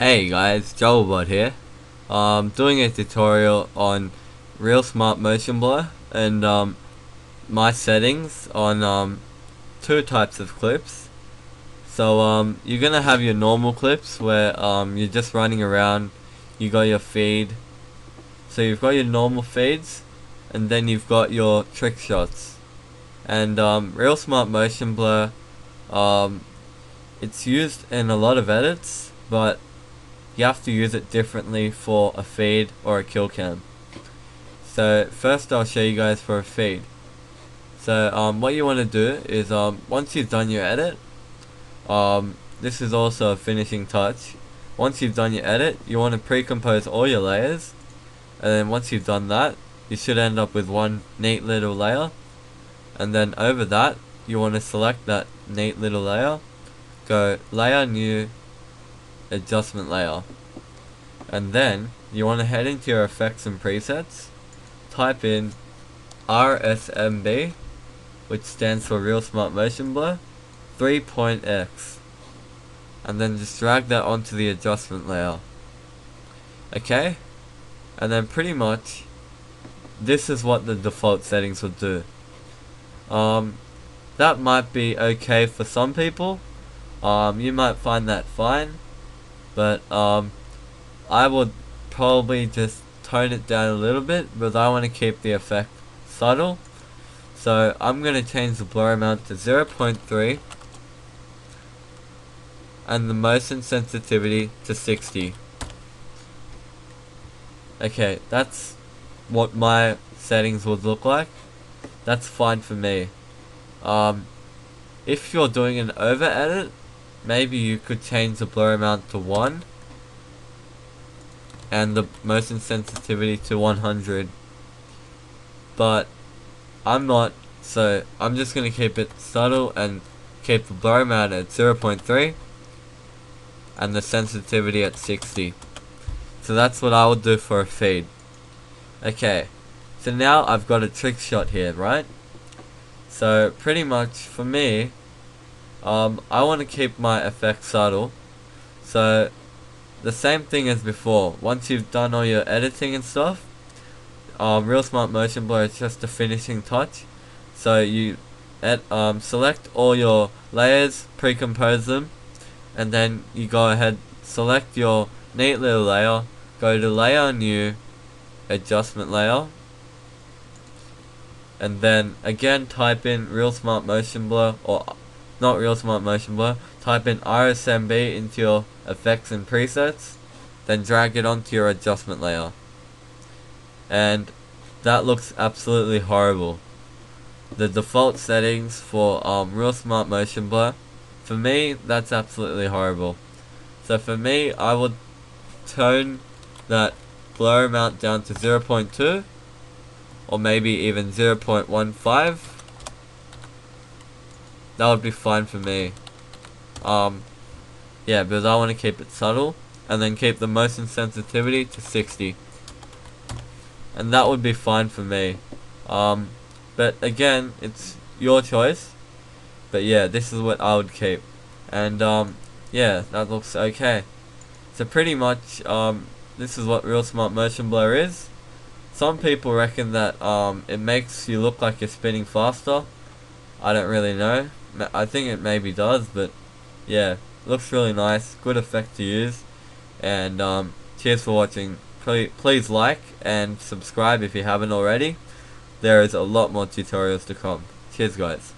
Hey guys, Juggle here. Doing a tutorial on Real Smart Motion Blur and my settings on two types of clips. So you're gonna have your normal clips where you're just running around. You got your feed. So you've got your normal feeds, and then you've got your trick shots. And Real Smart Motion Blur, it's used in a lot of edits, but you have to use it differently for a feed or a kill cam. So first I'll show you guys for a feed. So what you want to do is once you've done your edit, this is also a finishing touch. Once you've done your edit, you want to pre-compose all your layers, and then once you've done that, you should end up with one neat little layer. And then over that, you want to select that neat little layer, go layer, new, adjustment layer, and then you want to head into your effects and presets, type in RSMB, which stands for Real Smart Motion Blur 3.x, and then just drag that onto the adjustment layer. Okay, and then pretty much this is what the default settings would do. That might be okay for some people. You might find that fine, but I would probably just tone it down a little bit because I want to keep the effect subtle. So I'm going to change the blur amount to 0.3 and the motion sensitivity to 60. Okay, that's what my settings would look like. That's fine for me. If you're doing an over edit, maybe you could change the blur amount to 1 and the motion sensitivity to 100, but I'm not, so I'm just going to keep it subtle and keep the blur amount at 0.3 and the sensitivity at 60. So that's what I would do for a feed. Okay, so now I've got a trick shot here, right? So pretty much for me, I want to keep my effect subtle. So the same thing as before. Once you've done all your editing and stuff, Real Smart Motion Blur is just a finishing touch. So you select all your layers, pre-compose them, and then you go ahead, select your neat little layer, go to layer, new, adjustment layer, and then again type in Real Smart Motion Blur, or not Real Smart Motion Blur, type in RSMB into your effects and presets, then drag it onto your adjustment layer, and that looks absolutely horrible. The default settings for Real Smart Motion Blur, for me, that's absolutely horrible. So for me, I would tone that blur amount down to 0.2 or maybe even 0.15. That would be fine for me. Yeah, because I want to keep it subtle, and then keep the motion sensitivity to 60, and that would be fine for me. But again, it's your choice. But yeah, this is what I would keep, and yeah, that looks okay. So pretty much, this is what Real Smart Motion Blur is. Some people reckon that it makes you look like you're spinning faster. I don't really know. I think it maybe does, but yeah, looks really nice. Good effect to use. And cheers for watching. Please like and subscribe if you haven't already. There is a lot more tutorials to come. Cheers guys.